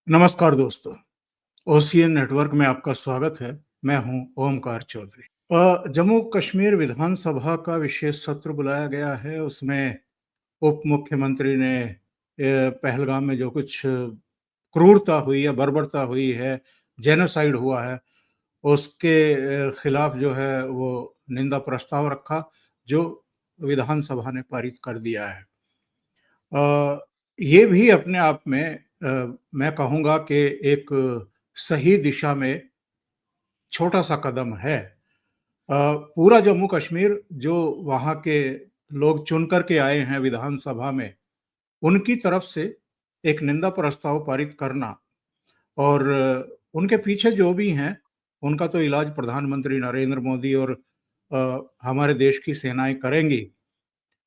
नमस्कार दोस्तों, OCN network में आपका स्वागत है। मैं हूं ओमकार चौधरी। जम्मू कश्मीर विधानसभा का विशेष सत्र बुलाया गया है। उसमें उप मुख्यमंत्री ने पहलगाम में जो कुछ क्रूरता हुई है, बर्बरता हुई है, जेनोसाइड हुआ है, उसके खिलाफ जो है वो निंदा प्रस्ताव रखा, जो विधानसभा ने पारित कर दिया है। ये भी अपने आप में मैं कहूँगा कि एक सही दिशा में छोटा-सा कदम है। पूरा जम्मू कश्मीर जो वहाँ के लोग चुन कर के आए हैं विधानसभा में, उनकी तरफ से एक निंदा प्रस्ताव पारित करना और उनके पीछे जो भी हैं, उनका तो इलाज प्रधानमंत्री नरेंद्र मोदी और हमारे देश की सेनाएँ करेंगी।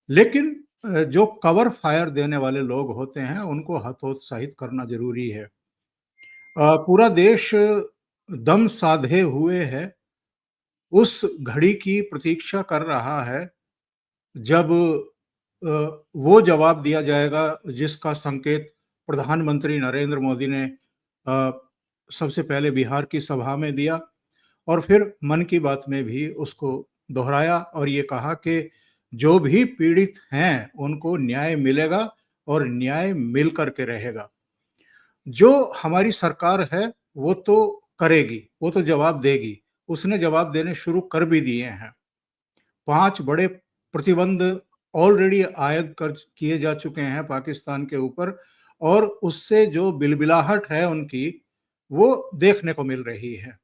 लेकिन जो कवर फायर देने वाले लोग होते हैं, उनको हतोत्साहित करना ज़रूरी है। पूरा देश दम साधे हुए है, उस घड़ी की प्रतीक्षा कर रहा है, जब वो जवाब दिया जाएगा जिसका संकेत प्रधानमंत्री नरेंद्र मोदी ने सबसे पहले बिहार की सभा में दिया और फिर मन की बात में भी उसको दोहराया और ये कहा कि जो भी पीड़ित हैं, उनको न्याय मिलेगा और न्याय मिल कर के रहेगा। जो हमारी सरकार है, वो तो करेगी, वो तो जवाब देगी। उसने जवाब देने शुरू कर भी दिए हैं। 5 बड़े प्रतिबंध ऑलरेडी आयद कर किए जा चुके हैं पाकिस्तान के ऊपर और उससे जो बिलबिलाहट है उनकी, वो देखने को मिल रही है।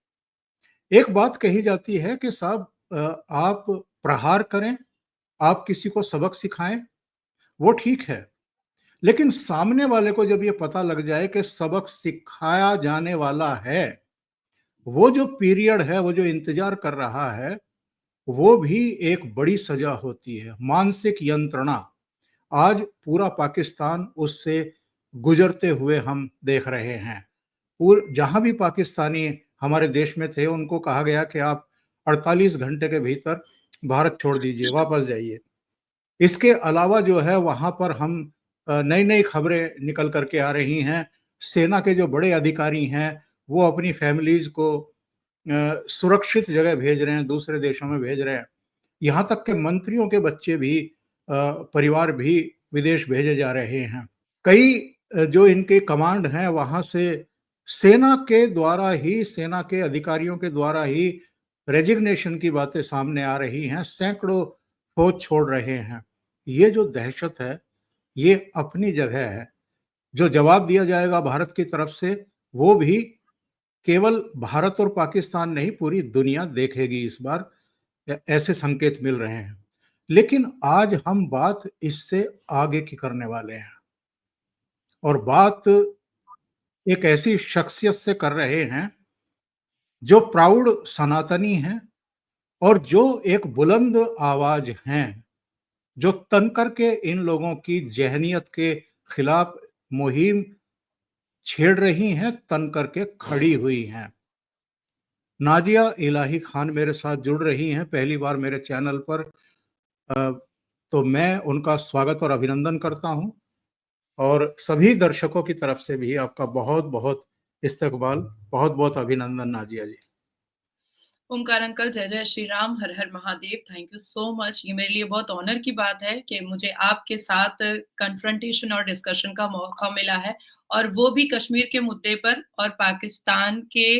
एक बात कही जाती है कि साहब आप प्रहार करें, आप किसी को सबक सिखाएँ, वो ठीक है। लेकिन सामने वाले को जब ये पता लग जाए कि सबक सिखाया जाने वाला है, वो जो पीरियड है, वो जो इंतज़ार कर रहा है, वो भी एक बड़ी सज़ा होती है। मानसिक यंत्रणा, आज पूरा पाकिस्तान उससे गुज़रते हुए हम देख रहे हैं। जहाँ भी पाकिस्तानी हमारे देश में थे, उनको कहा गया कि आप 48 घंटे के भीतर भारत छोड़ दीजिए, वापस जाइए। इसके अलावा जो है वहाँ पर हम नई-नई खबरें निकल कर के आ रही हैं। सेना के जो बड़े अधिकारी हैं, वो अपनी फैमिलीज़ को सुरक्षित जगह भेज रहे हैं, दूसरे देशों में भेज रहे हैं। यहाँ तक कि मंत्रियों के बच्चे भी परिवार भी विदेश भेजे जा रहे हैं। कई जो इनके कमांड हैं, वहाँ से सेना के द्वारा ही, सेना के अधिकारियों के द्वारा ही रेजिग्नेशन की बातें सामने आ रही हैं, सैकड़ों फौज छोड़ रहे हैं। ये जो दहशत है, ये अपनी जगह है। जो जवाब दिया जाएगा भारत की तरफ से, वो भी केवल भारत और पाकिस्तान नहीं, पूरी दुनिया देखेगी इस बार। ऐसे संकेत मिल रहे हैं। लेकिन आज हम बात इससे आगे की करने वाले हैं और बात एक ऐसी शख्सियत से कर रहे हैं, जो प्राउड सनातनी हैं और जो एक बुलंद आवाज़ हैं, जो तन करके इन लोगों की ज़हनियत के खिलाफ मुहिम छेड़ रही हैं, तन करके खड़ी हुई हैं। नाज़िया इलाही खान मेरे साथ जुड़ रही हैं, पहली बार मेरे चैनल पर। अ, तो मैं उनका स्वागत और अभिनंदन करता हूँ और सभी दर्शकों की तरफ से भी आपका बहुत-बहुत इस्तकबाल, बहुत-बहुत अभिनंदन नाज़िया जी। ओमकार अंकल, जय जय श्री राम, हर हर Mahadev. Thank you so much. ये मेरे लिए बहुत ऑनर की बात है कि मुझे आपके साथ कन्फ्रंटेशन और डिस्कशन का मौका मिला है, और वो भी कश्मीर के मुद्दे पर और पाकिस्तान के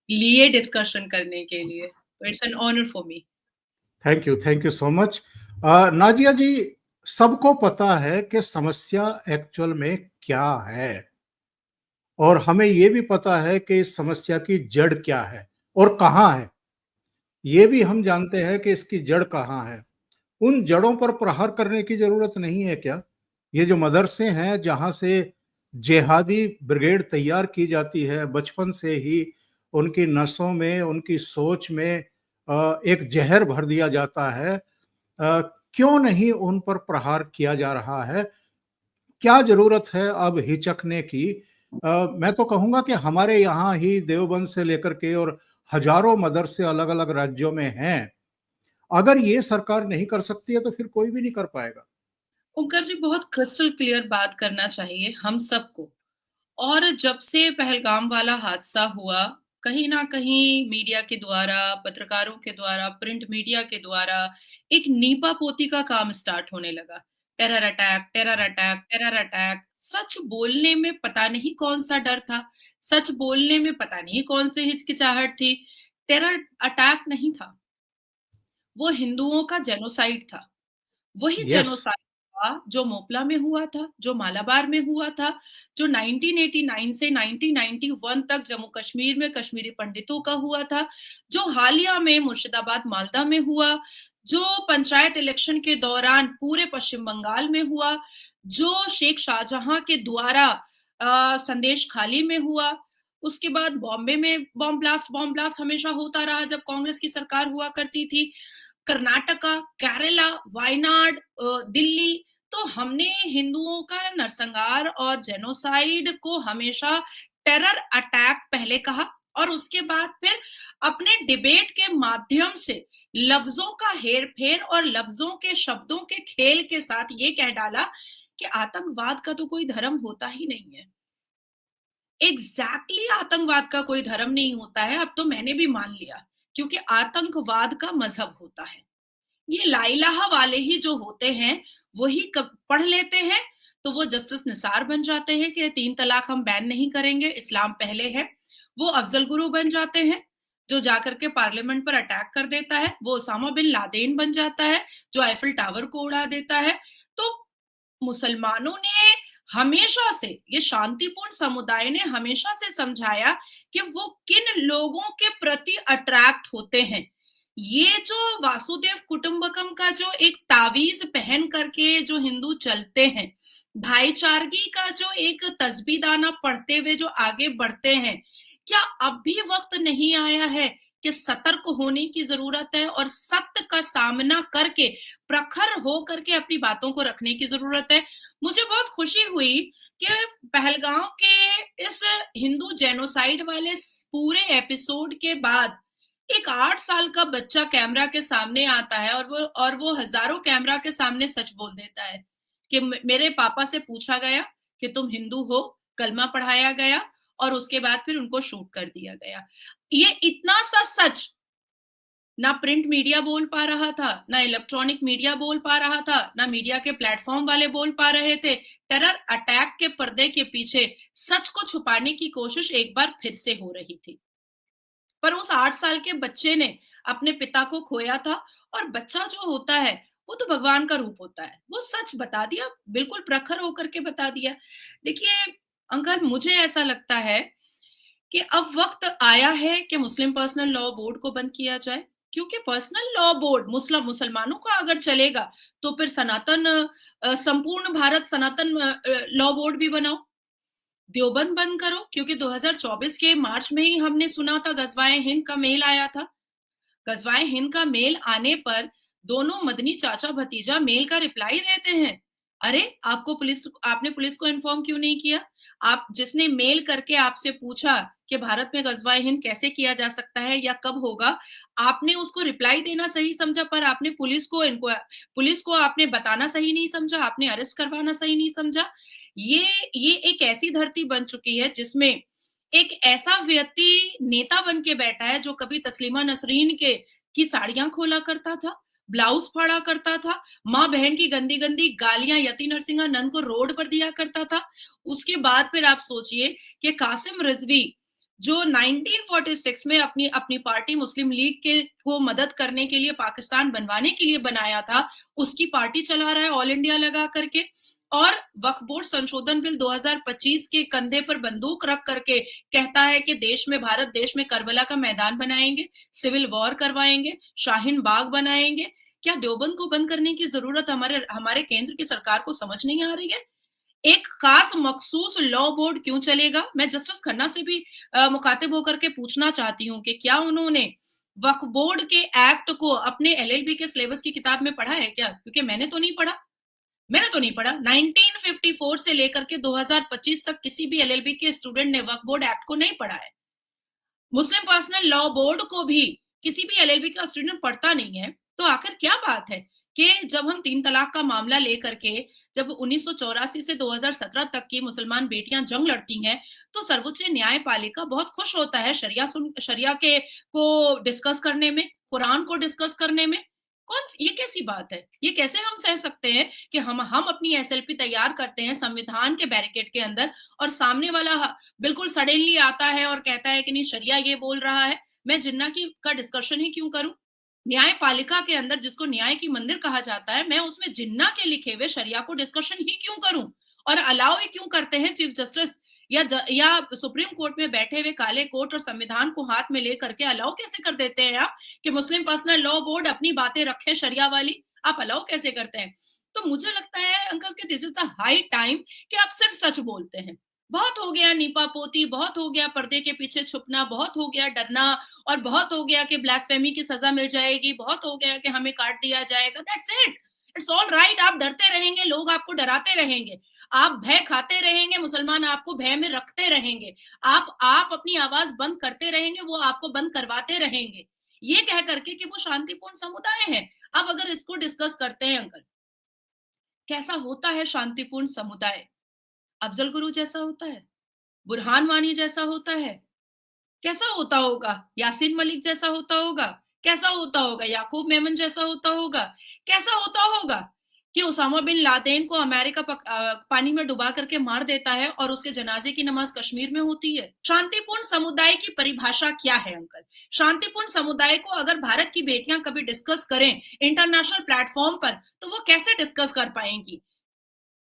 लिए डिस्कशन करने के लिए। तो it's an honour for me. Thank you so much. Nazia ji, सबको पता है कि समस्या एक्चुअल में क्या है और हमें ये भी पता है कि इस समस्या की जड़ क्या है और कहाँ है। ये भी हम जानते हैं कि इसकी जड़ कहाँ है। उन जड़ों पर प्रहार करने की ज़रूरत नहीं है क्या? ये जो मदरसे हैं, जहाँ से जिहादी ब्रिगेड तैयार की जाती है, बचपन से ही उनकी नसों में, उनकी सोच में एक ज़हर भर दिया जाता है। क्यों नहीं उन पर प्रहार किया जा रहा है? क्या ज़रूरत है अब हिचकने की? मैं तो कहूँगा कि हमारे यहाँ ही देवबंद से लेकर के और हज़ारों मदरसे अलग-अलग राज्यों में हैं। अगर ये सरकार नहीं कर सकती है, तो फिर कोई भी नहीं कर पाएगा। ओमकार जी, बहुत क्रिस्टल क्लियर बात करना चाहिए हम सबको। और जब से पहलगाम वाला हादसा हुआ, कहीं न कहीं मीडिया के द्वारा, पत्रकारों के द्वारा, प्रिंट मीडिया के द्वारा एक नीपा-पोती का काम स्टार्ट होने लगा। Terror attack, terror attack, terror attack. सच बोलने में पता नहीं कौन-सा डर था, सच बोलने में पता नहीं कौन-सी हिचकिचाहट थी। टेरर अटैक नहीं था, वो हिंदुओं का जेनोसाइड था। वही यस, जेनोसाइड था जो मोपला में हुआ था, जो मालाबार में हुआ था, जो 1989 से 1991 तक जम्मू कश्मीर में कश्मीरी पंडितों का हुआ था, जो हालिया में मुर्शिदाबाद, मालदा में हुआ, जो पंचायत इलेक्शन के दौरान पूरे पश्चिम बंगाल में हुआ, जो शेख शाहजहां के द्वारा संदेश खाली में हुआ, उसके बाद बॉम्बे में बॉम्ब ब्लास्ट हमेशा होता रहा जब कांग्रेस की सरकार हुआ करती थी। कर्नाटका, केरला, वायनाड, दिल्ली, तो हमने हिंदुओं का नरसंहार और जेनोसाइड को हमेशा टेरर अटैक पहले कहा और उसके बाद फिर अपने डिबेट के माध्यम से लफ्जों का हेर-फेर और लफ्जों के शब्दों के खेल के साथ ये कह डाला कि आतंकवाद का तो कोई धर्म होता ही नहीं है। एग्ज़ैक्टली आतंकवाद का कोई धर्म नहीं होता है, अब तो मैंने भी मान लिया, क्योंकि आतंकवाद का मज़हब होता है। ये ला इलाहा वाले ही जो होते हैं, वही कब पढ़ लेते हैं, तो वो जस्टिस निसार बन जाते हैं कि 3 तलाक हम बैन नहीं करेंगे, इस्लाम पहले है। वो अफ़ज़ल गुरु बन जाते हैं, जो जाकर के पार्लियामेंट पर अटैक कर देता है। वो ओसामा बिन लादेन बन जाता है, जो eiffel टावर को उड़ा देता है। तो मुसलमानों ने हमेशा से, ये शांतिपूर्ण समुदाय ने हमेशा से समझाया कि वो किन लोगों के प्रति अट्रैक्ट होते हैं। ये जो वासुदेव कुटुंबकम का जो एक तावीज पहन करके जो हिंदू चलते हैं, भाईचारगी का जो एक तस्बीदाना पढ़ते हुए जो आगे बढ़ते हैं, क्या अब भी वक्त नहीं आया है कि सतर्क होने की जरूरत है और सत्य का सामना करके प्रखर हो करके अपनी बातों को रखने की जरूरत है। मुझे बहुत खुशी हुई कि पहलगांव के इस हिंदू जेनोसाइड वाले पूरे एपिसोड के बाद एक 8 साल का बच्चा कैमरा के सामने आता है और वो हजारों कैमरा के सामने सच बोल देता है कि मेरे पापा से पूछा गया कि तुम हिंदू हो, कलमा पढ़ाया गया और उसके बाद फिर उनको शूट कर दिया गया। ये इतना सा सच ना प्रिंट मीडिया बोल पा रहा था, ना इलेक्ट्रॉनिक मीडिया बोल पा रहा था, ना मीडिया के प्लेटफॉर्म वाले बोल पा रहे थे। टेरर अटैक के पर्दे के पीछे सच को छुपाने की कोशिश एक बार फिर से हो रही थी। पर उस 8 साल के बच्चे ने अपने पिता को खोया था और बच्चा जो होता है, वो तो भगवान का रूप होता है। वो सच बता दिया, बिल्कुल प्रखर होकर के बता दिया। देखिए अंकल, मुझे ऐसा लगता है कि अब वक्त आया है कि मुस्लिम पर्सनल लॉ बोर्ड को बंद किया जाए, क्योंकि पर्सनल लॉ बोर्ड मुसलमानों का अगर चलेगा तो फिर संपूर्ण भारत सनातन लॉ बोर्ड भी बनाओ। देवबंद बंद करो, क्योंकि 2024 के मार्च में ही हमने सुना था गजवाए हिंद का मेल आया था। गजवाए हिंद का मेल आने पर दोनों मदनी चाचा भतीजा मेल का रिप्लाई देते हैं। अरे आपने पुलिस को इन्फॉर्म क्यों नहीं किया? आप जिसने मेल करके आपसे पूछा कि भारत में गजवाए हिंद कैसे किया जा सकता है या कब होगा, आपने उसको रिप्लाई देना सही समझा, पर आपने पुलिस को आपने बताना सही नहीं समझा, आपने अरेस्ट करवाना सही नहीं समझा। ये ये एक ऐसी धरती बन चुकी है जिसमें एक ऐसा व्यक्ति नेता बन के बैठा है जो कभी तस्लीमा नसरीन के की साड़ियां खोला करता था, ब्लाउज फाड़ा करता था, माँ बहन की गंदी गंदी गालियां यति नरसिंह नंद को रोड पर दिया करता था। उसके बाद फिर आप सोचिए कि कासिम रिजवी जो 1946 में अपनी अपनी पार्टी मुस्लिम लीग के को मदद करने के लिए, पाकिस्तान बनवाने के लिए बनाया था, उसकी पार्टी चला रहा है ऑल इंडिया लगा करके। और वक्फ बोर्ड संशोधन बिल 2025 के कंधे पर बंदूक रख करके कहता है कि भारत देश में करबला का मैदान बनाएंगे, सिविल वॉर करवाएंगे, शाहीन बाग बनाएंगे। क्या देवबंद को बंद करने की जरूरत हमारे हमारे केंद्र की सरकार को समझ नहीं आ रही है? एक खास मखसूस लॉ बोर्ड क्यों चलेगा? मैं जस्टिस खन्ना से भी मुखातिब होकर के पूछना चाहती हूँ कि क्या उन्होंने वक्फ बोर्ड के एक्ट को अपने एलएलबी के सिलेबस की किताब में पढ़ा है क्या? क्योंकि मैंने तो नहीं पढ़ा। 1954 से लेकर के 2025 तक किसी भी एलएलबी के स्टूडेंट ने वक्फ बोर्ड एक्ट को नहीं पढ़ा है। मुस्लिम पर्सनल लॉ बोर्ड को भी किसी भी एलएलबी का स्टूडेंट पढ़ता नहीं है। तो आखिर क्या बात है कि जब हम 3 तलाक का मामला लेकर के जब 1984 से 2017 तक की मुसलमान बेटियां जंग लड़ती हैं, तो सर्वोच्च न्यायपालिका बहुत खुश होता है शरिया के को डिस्कस करने में, कुरान को डिस्कस करने में। ये कैसी बात है? ये कैसे हम सह सकते हैं कि हम अपनी एसएलपी तैयार करते हैं संविधान के बैरिकेड के अंदर, और सामने वाला बिल्कुल सडनली आता है और कहता है कि नहीं, शरिया ये बोल रहा है, मैं जिन्ना की का डिस्कशन ही क्यों करूं? न्यायपालिका के अंदर, जिसको न्याय की मंदिर कहा जाता है, मैं उसमें जिन्ना के लिखे हुए शरिया को डिस्कशन ही क्यों करूं? और अलाउ ही क्यों करते हैं चीफ जस्टिस या सुप्रीम कोर्ट में बैठे हुए काले कोट और संविधान को हाथ में लेकर के अलाउ कैसे कर देते हैं आप कि मुस्लिम पर्सनल लॉ बोर्ड अपनी बातें रखे शरिया वाली? आप अलाउ कैसे करते हैं? तो मुझे लगता है अंकल कि this is the high time कि आप सिर्फ सच बोलते हैं। बहुत हो गया नीपा पोती, बहुत हो गया पर्दे के पीछे छुपना, बहुत हो गया डरना, और बहुत हो गया कि ब्लैस्फेमी की सजा मिल जाएगी, बहुत हो गया कि हमें काट दिया जाएगा। That's it, it's all right. आप डरते रहेंगे, लोग आपको डराते रहेंगे, आप भय खाते रहेंगे, मुसलमान आपको भय में रखते रहेंगे, आप अपनी आवाज बंद करते रहेंगे, वो आपको बंद करवाते रहेंगे, ये कह करके कि वो शांतिपूर्ण समुदाय है। अब अगर इसको डिस्कस करते हैं अंकल, कैसा होता है शांतिपूर्ण समुदाय? अफजल गुरु जैसा होता है? बुरहान वानी जैसा होता है? कैसा होता होगा? यासीन मलिक जैसा होता होगा? कैसा होता होगा? याकूब मेमन जैसा होता होगा? कैसा होता होगा कि उसामा बिन लादेन को अमेरिका पानी में डुबा करके मार देता है और उसके जनाजे की नमाज कश्मीर में होती है? शांतिपूर्ण समुदाय की परिभाषा क्या है अंकल? शांतिपूर्ण समुदाय को अगर भारत की बेटियां कभी डिस्कस करें इंटरनेशनल प्लेटफॉर्म पर, तो वो कैसे डिस्कस कर पाएंगी?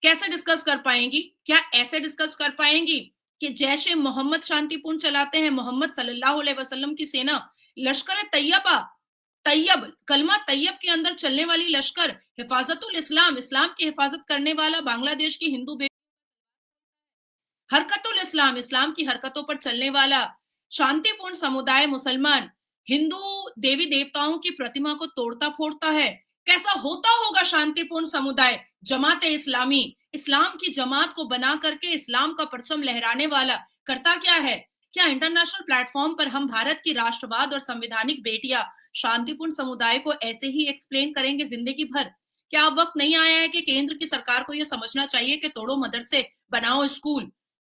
कैसे डिस्कस कर पाएंगी? क्या ऐसे डिस्कस कर पाएंगी कि जैश ए मोहम्मद शांतिपूर्ण चलाते हैं, मोहम्मद सल्लल्लाहु अलैहि वसल्लम की सेना, लश्कर तैयबा, तैयब, कलमा तैयब के अंदर चलने वाली लश्कर, हिफाजतुल इस्लाम, इस्लाम की हिफाजत करने वाला बांग्लादेश की हिंदू हरकतुल इस्लाम, इस्लाम की हरकतों पर चलने वाला शांतिपूर्ण समुदाय मुसलमान, हिंदू देवी देवताओं की प्रतिमा को तोड़ता फोड़ता है? कैसा होता होगा शांतिपूर्ण समुदाय? जमात इस्लामी, इस्लाम की जमात को बना करके इस्लाम का परचम लहराने वाला करता क्या है? क्या इंटरनेशनल प्लेटफॉर्म पर हम भारत की राष्ट्रवाद और संवैधानिक बेटियां शांतिपूर्ण समुदाय को ऐसे ही एक्सप्लेन करेंगे जिंदगी भर? क्या अब वक्त नहीं आया है कि केंद्र की सरकार को यह समझना चाहिए कि तोड़ो मदरसे, बनाओ स्कूल,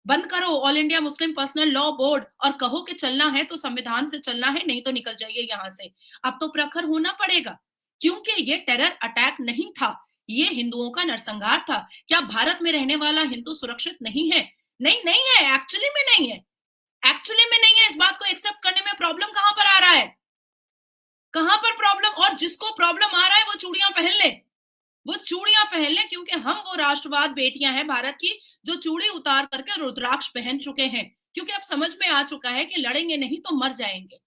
बंद करो all India Muslim personal law board, और कहो कि चलना है तो संविधान से चलना है, नहीं तो निकल जाइए यहां से? अब तो प्रखर होना पड़ेगा, क्योंकि ये टेरर अटैक नहीं था, ये हिंदुओं का नरसंहार था। क्या भारत में रहने वाला हिंदू सुरक्षित नहीं है? नहीं, नहीं है, एक्चुअली में नहीं है, एक्चुअली में नहीं है। इस बात को एक्सेप्ट करने में प्रॉब्लम कहां पर आ रहा है? कहां पर प्रॉब्लम? और जिसको प्रॉब्लम आ रहा है वो चूड़ियां पहन ले, वो चूड़ियां पहन ले, क्योंकि हम वो राष्ट्रवाद बेटियां हैं भारत की जो चूड़ी उतार करके रुद्राक्ष पहन चुके हैं, क्योंकि अब समझ में आ चुका है कि लड़ेंगे नहीं तो मर जाएंगे,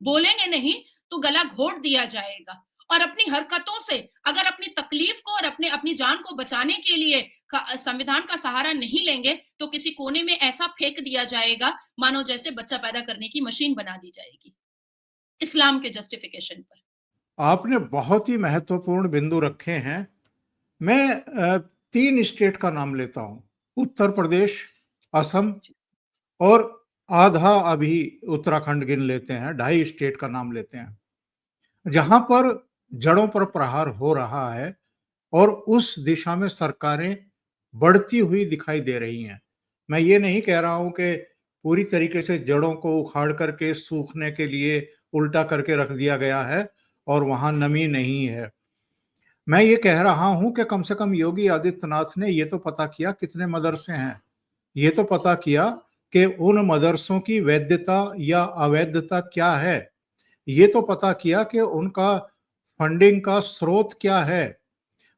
बोलेंगे नहीं तो गला घोट दिया जाएगा। और अपनी हरकतों से अगर अपनी तकलीफ को और अपनी जान को बचाने के लिए संविधान का सहारा नहीं लेंगे, तो किसी कोने में ऐसा फेंक दिया जाएगा मानो जैसे बच्चा पैदा करने की मशीन बना दी जाएगी इस्लाम के जस्टिफिकेशन पर। आपने बहुत ही महत्वपूर्ण बिंदु रखे हैं। मैं 3 स्टेट का नाम लेता हूँ, उत्तर प्रदेश, असम और आधा अभी उत्तराखंड गिन लेते हैं, 2.5 स्टेट का नाम लेते हैं, जहां पर जड़ों पर प्रहार हो रहा है और उस दिशा में सरकारें बढ़ती हुई दिखाई दे रही हैं। मैं ये नहीं कह रहा हूं कि पूरी तरीके से जड़ों को उखाड़ करके सूखने के लिए उल्टा करके रख दिया गया है और वहां नमी नहीं है। मैं ये कह रहा हूं कि कम से कम योगी आदित्यनाथ ने ये तो पता किया कितने मदरसे हैं, ये तो पता किया कि उन मदरसों की वैधता या अवैधता क्या है, ये तो पता किया कि उनका फंडिंग का स्रोत क्या है,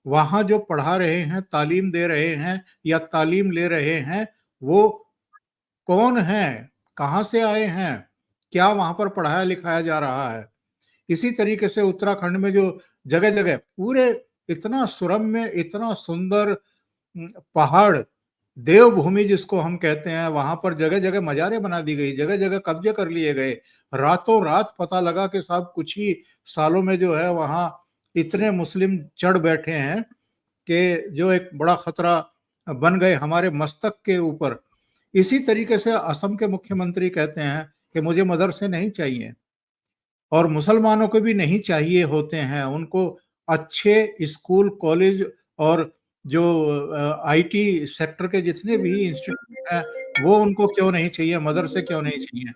वहाँ जो पढ़ा रहे हैं, तालीम दे रहे हैं या तालीम ले रहे हैं, वो कौन हैं, कहाँ से आए हैं, क्या वहाँ पर पढ़ाया लिखाया जा रहा है। इसी तरीके से उत्तराखंड में जो जगह-जगह पूरे इतना सुरम्य, इतना सुंदर पहाड़, देवभूमि जिसको हम कहते हैं, वहाँ पर जगह-जगह मज़ारें बना दी गई, जगह-जगह कब्जे कर लिए गए। रातों-रात पता लगा कि साहब कुछ ही सालों में जो है वहाँ इतने मुस्लिम चढ़ बैठे हैं कि जो एक बड़ा खतरा बन गए हमारे मस्तक के ऊपर। इसी तरीके से असम के मुख्यमंत्री कहते हैं कि मुझे मदरसे नहीं चाहिए और मुसलमानों को भी नहीं चाहिए होते हैं, उनको अच्छे स्कूल, कॉलेज और जो आईटी सेक्टर के जितने भी इंस्टीट्यूट हैं वो उनको क्यों नहीं चाहिए, मदरसे क्यों नहीं चाहिए।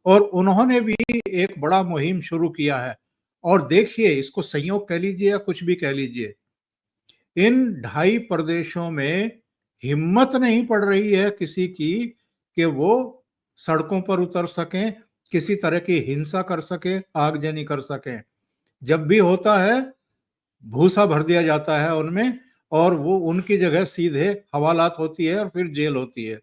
और उन्होंने भी एक बड़ा मुहिम शुरू किया है। और देखिए, इसको संयोग कह लीजिए या कुछ भी कह लीजिए, इन 2.5 प्रदेशों में हिम्मत नहीं पड़ रही है किसी की कि वो सड़कों पर उतर सकें, किसी तरह की हिंसा कर सकें, आगजनी कर सकें। जब भी होता है, भूसा भर दिया जाता है उनमें और वो उनकी जगह सीधे हवालात होती है और फिर जेल होती है।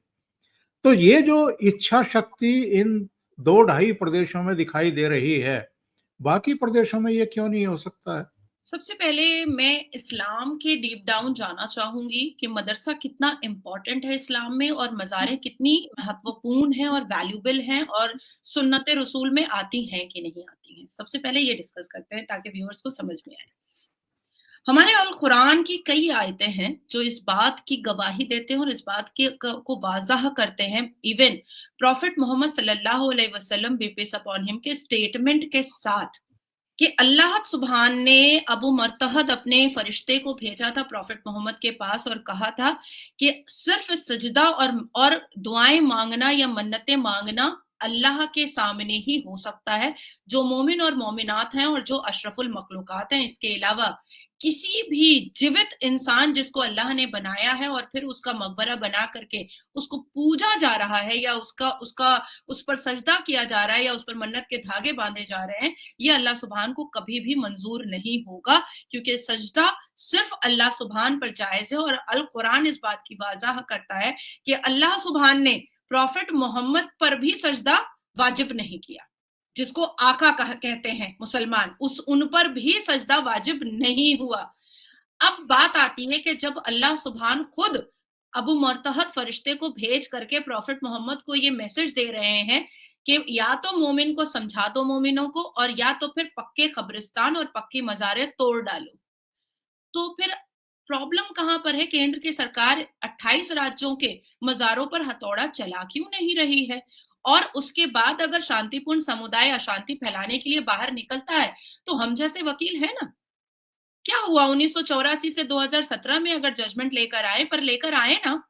तो ये जो इच्छा शक्ति इन 2-2.5 प्रदेशों में दिखाई दे रही है, बाकी प्रदेशों में ये क्यों नहीं हो सकता है? सबसे पहले मैं इस्लाम के डीप डाउन जानना चाहूँगी कि मदरसा कितना इम्पोर्टेंट है इस्लाम में और मज़ारें कितनी महत्वपूर्ण हैं और वैल्यूएबल हैं और सुन्नत-ए रसूल में आती हैं कि नहीं आती हैं। सबसे पहले ये डिस्कस करते हैं ताकि व्यूअर्स को समझ में आए। हमारे अल कुरान की कई आयतें हैं जो इस बात की गवाही देते हैं और इस बात की को वाज़ाह करते हैं। इवन प्रॉफिट मोहम्मद सल्लल्लाहु अलैहि वसल्लम बी पीस अपॉन हिम के स्टेटमेंट के साथ कि अल्लाह सुब्हान ने अबू मरतहद अपने फरिश्ते को भेजा था प्रॉफिट मोहम्मद के पास और कहा था कि सिर्फ सजदा और दुआएं मांगना या मन्नतें मांगना अल्लाह के सामने ही हो सकता है, जो मोमिन और मोमिनात हैं और जो अशरफुल मखलूकात हैं। इसके अलावा किसी भी जीवित इंसान जिसको अल्लाह ने बनाया है और फिर उसका मकबरा बना करके उसको पूजा जा रहा है या उसका उसका उस पर सजदा किया जा रहा है या उस पर मन्नत के धागे बांधे जा रहे हैं, ये अल्लाह सुब्हान को कभी भी मंजूर नहीं होगा, क्योंकि सजदा सिर्फ अल्लाह सुब्हान पर जायज है। और अल कुरान इस बात की वाज़ाह करता है कि अल्लाह सुब्हान ने प्रॉफिट मोहम्मद पर भी सजदा वाजिब नहीं किया, जिसको आका कहते हैं मुसलमान, उस उन पर भी सजदा वाजिब नहीं हुआ। अब बात आती है कि जब अल्लाह सुब्हान खुद अबू मरतहद फरिश्ते को भेज करके प्रॉफिट मोहम्मद को ये मैसेज दे रहे हैं कि या तो मोमिन को समझा दो मोमिनों को और या तो फिर पक्के कब्रिस्तान और पक्की मज़ारें तोड़ डालो। तो फिर प्रॉब्लम कहाँ पर है? केंद्र की सरकार 28 राज्यों के मज़ारों पर हथौड़ा चला क्यों नहीं रही है? और उसके बाद अगर शांतिपूर्ण समुदाय अशांति फैलाने के लिए बाहर निकलता है, तो हम जैसे वकील हैं ना। क्या हुआ 1984 से 2017 में अगर जजमेंट लेकर आए, पर लेकर आए ना,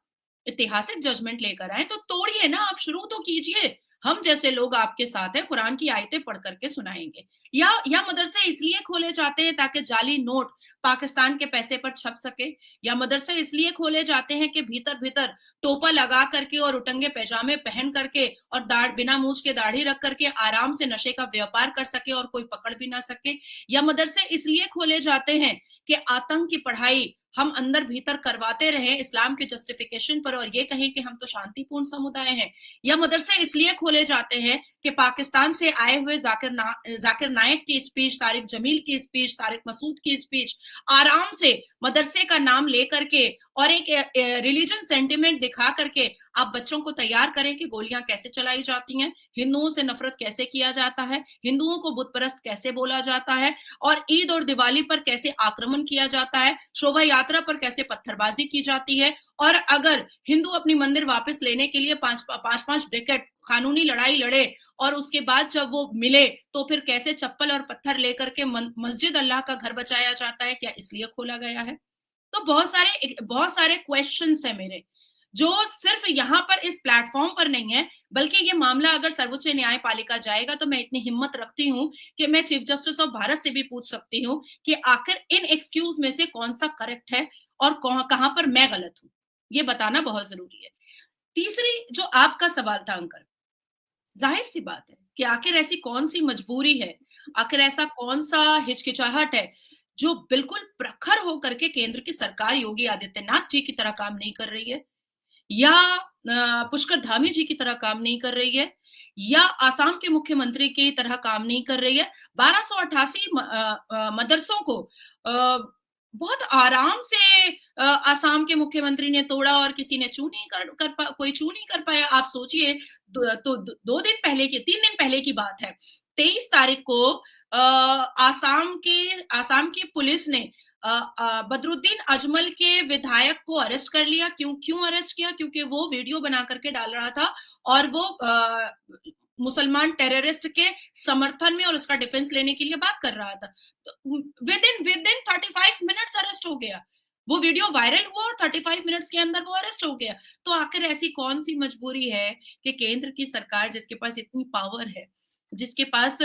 ऐतिहासिक जजमेंट लेकर आए तो तोड़िए ना, आप शुरू तो कीजिए। हम जैसे लोग आपके साथ हैं, कुरान की आयतें पढ़ करके सुनाएंगे। या मदरसे इसलिए खोले जाते हैं ताकि जाली नोट पाकिस्तान के पैसे पर छप सके, या मदरसे इसलिए खोले जाते हैं कि भीतर भीतर टोपा लगा करके और उटंगे पैजामे पहन करके और दाढ़ बिना मूछ के दाढ़ी रख करके आराम से नशे का व्यापार कर सके और कोई पकड़ भी ना सके। या मदरसे इसलिए खोले जाते हैं कि आतंक की पढ़ाई हम अंदर भीतर करवाते रहें इस्लाम के जस्टिफिकेशन पर और ये कहें कि हम तो शांतिपूर्ण समुदाय हैं। या मदरसे इसलिए खोले जाते हैं कि पाकिस्तान से आए हुए जाकिर नायक की स्पीच, तारिक जमील की स्पीच, तारिक मसूद की स्पीच आराम से मदरसे का नाम लेकर के और एक रिलीजन सेंटिमेंट दिखा करके आप बच्चों को तैयार करें कि गोलियां कैसे चलाई जाती हैं, हिंदुओं से नफरत कैसे किया जाता है, हिंदुओं को बुतपरस्त कैसे बोला जाता है और ईद और दिवाली पर कैसे आक्रमण किया जाता है, शोभा यात्रा पर कैसे पत्थरबाजी की जाती है। और अगर हिंदू अपनी मंदिर वापस लेने के लिए पांच डिकेट कानूनी लड़ाई लड़े और उसके बाद जब वो मिले तो फिर कैसे चप्पल और पत्थर लेकर के मस्जिद अल्लाह का घर बचाया जाता है, क्या इसलिए खोला गया है? तो बहुत सारे क्वेश्चंस है मेरे, जो सिर्फ यहाँ पर इस प्लेटफॉर्म पर नहीं है, बल्कि ये मामला अगर सर्वोच्च न्यायपालिका जाएगा तो मैं इतनी हिम्मत रखती हूँ कि मैं चीफ जस्टिस ऑफ भारत से भी पूछ सकती हूँ कि आखिर इन एक्सक्यूज में से कौन सा करेक्ट है और कहां पर मैं गलत हूँ, ये बताना बहुत जरूरी है। तीसरी जो आपका सवाल था अंकल, जाहिर सी बात है कि आखिर ऐसी कौन सी मजबूरी है, आखिर ऐसा कौन सा हिचकिचाहट है जो बिल्कुल प्रखर होकर के केंद्र की सरकार योगी आदित्यनाथ जी की तरह काम नहीं कर रही है, या पुष्कर धामी जी की तरह काम नहीं कर रही है, या आसाम के मुख्यमंत्री की तरह काम नहीं कर रही है। 1288 मदरसों को बहुत आराम से आसाम के मुख्यमंत्री ने तोड़ा और किसी ने कोई चू नहीं कर पाया। आप सोचिए, तो 3 दिन पहले की बात है, 23 तारीख को आसाम की पुलिस ने बदरुद्दीन अजमल के विधायक को अरेस्ट कर लिया। क्यों अरेस्ट किया? क्योंकि वो वीडियो बना करके डाल रहा था और वो मुसलमान टेररिस्ट के समर्थन में और उसका डिफेंस लेने के लिए बात कर रहा था। तो विद इन 35 मिनट्स अरेस्ट हो गया। वो वीडियो वायरल हुआ और 35 मिनट्स के अंदर वो अरेस्ट हो गया। तो आखिर ऐसी कौन-सी मजबूरी है कि केंद्र की सरकार जिसके पास इतनी पावर है, जिसके पास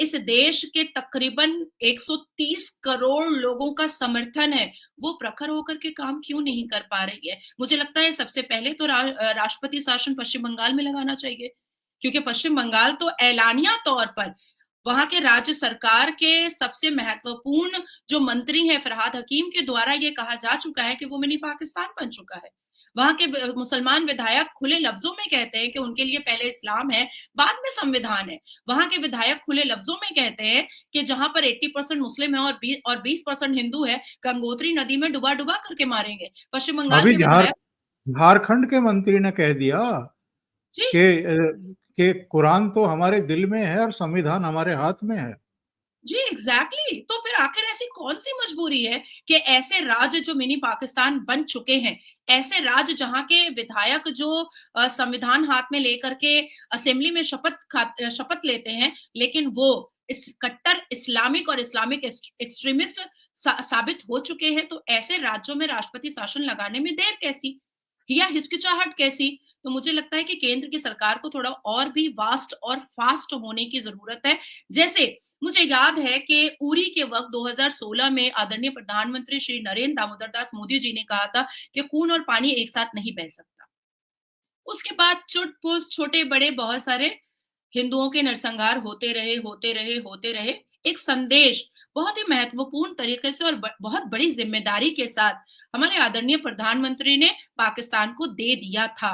इस देश के तकरीबन 130 करोड़ लोगों का समर्थन है, वो प्रखर होकर के काम क्यों नहीं कर पा रही है? मुझे लगता है सबसे पहले तो राष्ट्रपति शासन पश्चिम बंगाल में लगाना चाहिए, क्योंकि पश्चिम बंगाल तो ऐलानिया तौर पर वहाँ के राज्य सरकार के सबसे महत्वपूर्ण जो मंत्री हैं फरहाद हकीम के द्वारा ये कहा जा चुका है कि वो मिनी पाकिस्तान बन चुका है। वहाँ के मुसलमान विधायक खुले लफ्ज़ों में कहते हैं कि उनके लिए पहले इस्लाम है, बाद में संविधान है। वहाँ के विधायक खुले लफ्ज़ों में कहते हैं कि जहाँ पर 80% मुस्लिम है और 20% हिंदू है, गंगोत्री नदी में डुबा-डुबा करके मारेंगे। पश्चिम बंगाल अभी के विधायक झारखंड के मंत्री ने कह दिया जी। कि कुरान तो हमारे दिल में है और संविधान हमारे हाथ में है। जी, एग्ज़ैक्टली। तो फिर आखिर ऐसी कौन-सी मजबूरी है कि ऐसे राज्य जो मिनी पाकिस्तान बन चुके हैं, ऐसे राज्य जहाँ के विधायक जो संविधान हाथ में लेकर के असेंबली में शपथ लेते हैं, लेकिन वो इस कट्टर इस्लामिक और इस्लामिक एक्सट्रीमिस्ट साबित हो चुके हैं, तो ऐसे राज्यों में राष्ट्रपति शासन लगाने में देर कैसी? या हिचकिचाहट कैसी? तो मुझे लगता है कि केंद्र की सरकार को थोड़ा और भी वास्ट और फास्ट होने की ज़रूरत है। जैसे मुझे याद है कि उरी के वक़्त 2016 में आदरणीय प्रधानमंत्री श्री नरेंद्र दामोदर दास मोदी जी ने कहा था कि खून और पानी एक साथ नहीं बह सकता। उसके बाद चुट-पुट छोटे-बड़े बहुत सारे हिंदुओं के नरसंहार होते रहे, होते रहे, होते रहे। एक संदेश बहुत ही महत्वपूर्ण तरीके से और बहुत बड़ी ज़िम्मेदारी के साथ हमारे आदरणीय प्रधानमंत्री ने पाकिस्तान को दे दिया था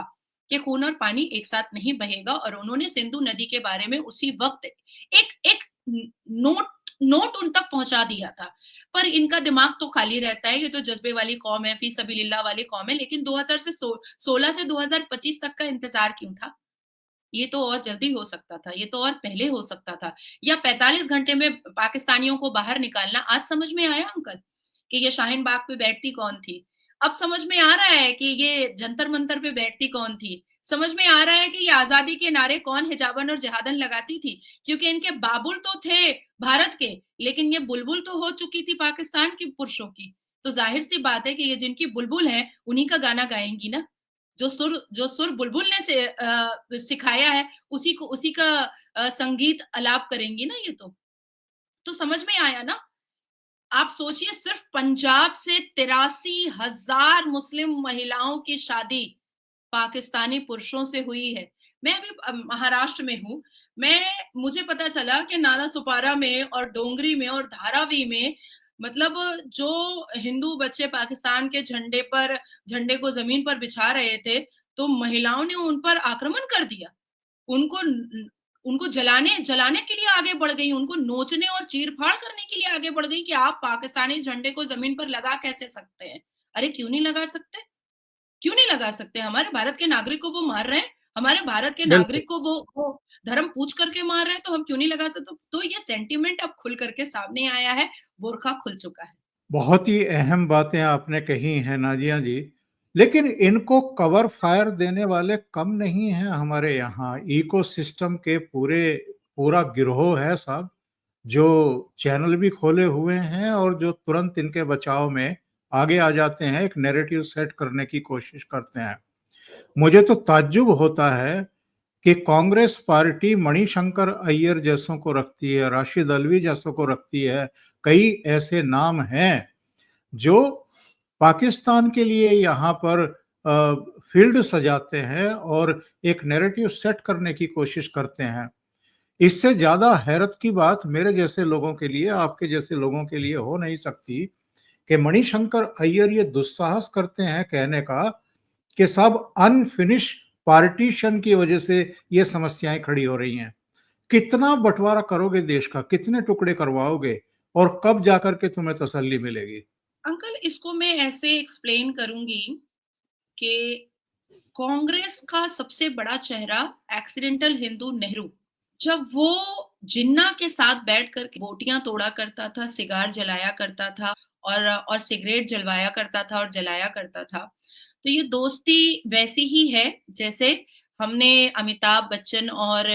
कि खून और पानी एक साथ नहीं बहेगा और उन्होंने सिंधु नदी के बारे में उसी वक़्त एक एक न नोट नोट उन तक पहुँचा दिया था। पर इनका दिमाग तो खाली रहता है, ये तो जज़्बे वाली कौम है, फ़ी सबीलिल्लाह वाली कौम है, लेकिन 2000 से 16 से 2025 तक का इंतज़ार क्यों था? ये तो और जल्दी हो सकता था, ये तो और पहले हो सकता था या 45 घंटे में पाकिस्तानियों को बाहर निकालना। आज समझ में आया अंकल कि ये शाहीन बाग पे बैठती कौन थी? अब समझ में आ रहा है कि ये जंतर-मंतर पे बैठती कौन थी? समझ में आ रहा है कि ये आज़ादी के नारे कौन हिजाबन और जिहादन लगाती थी? क्योंकि इनके बाबुल तो थे भारत के, लेकिन ये बुलबुल तो हो चुकी थी पाकिस्तान के पुरुषों की। तो ज़ाहिर-सी बात है कि ये जिनकी बुलबुल हैं, उन्हीं का गाना गाएँगी ना। जो सुर बुलबुल ने सिखाया है उसी का संगीत आलाप करेंगी ना ये तो। तो समझ में आया ना? आप सोचिए सिर्फ पंजाब से 83,000 मुस्लिम महिलाओं की शादी पाकिस्तानी पुरुषों से हुई है। मैं अभी महाराष्ट्र में हूँ। मुझे पता चला कि नालासोपारा में और डोंगरी में और धारावी में मतलब जो हिंदू बच्चे पाकिस्तान के झंडे को ज़मीन पर बिछा रहे थे, तो महिलाओं ने उन पर आक्रमण कर दिया। उनको न उनको जलाने जलाने के लिए आगे बढ़ गई, उनको नोचने और चीर-फाड़ करने के लिए आगे बढ़ गई कि आप पाकिस्तानी झंडे को ज़मीन पर लगा कैसे सकते हैं? अरे क्यों नहीं लगा सकते? क्यों नहीं लगा सकते? हमारे भारत के नागरिक को वो मार रहे हैं, हमारे भारत के बिल्कुल। नागरिक को वो धर्म पूछ करके मार रहे हैं, तो हम क्यों नहीं लगा सकते? तो ये सेंटीमेंट अब खुल कर के सामने आया है, बुर्का खुल चुका है। बहुत ही अहम बातें आपने कही हैं नाज़िया जी। लेकिन इनको कवर फायर देने वाले कम नहीं हैं हमारे यहाँ। इकोसिस्टम के पूरा गिरोह है साहब, जो चैनल भी खोले हुए हैं और जो तुरंत इनके बचाव में आगे आ जाते हैं, एक नैरेटिव सेट करने की कोशिश करते हैं। मुझे तो ताज्जुब होता है कि कांग्रेस पार्टी मणिशंकर अय्यर जैसों को रखती है, राशिद अल्वी जैसों को रखती है। कई ऐसे नाम हैं जो पाकिस्तान के लिए यहाँ पर फील्ड सजाते हैं और एक नैरेटिव सेट करने की कोशिश करते हैं। इससे ज़्यादा हैरत की बात मेरे जैसे लोगों के लिए, आपके जैसे लोगों के लिए हो नहीं सकती कि मणिशंकर अय्यर ये दुस्साहस करते हैं कहने का कि सब अनफिनिश पार्टीशन की वजह से ये समस्याएं खड़ी हो रही हैं। कितना बंटवारा करोगे देश का, कितने टुकड़े करवाओगे और कब जाकर के तुम्हें तसल्ली मिलेगी? अंकल इसको मैं ऐसे एक्सप्लेन करूँगी कि कांग्रेस का सबसे बड़ा चेहरा एक्सीडेंटल हिंदू नेहरू जब वो जिन्ना के साथ बैठकर बोटियां तोड़ा करता था, सिगार जलाया करता था और सिगरेट जलवाया करता था और जलाया करता था। तो ये दोस्ती वैसी ही है जैसे हमने अमिताभ बच्चन और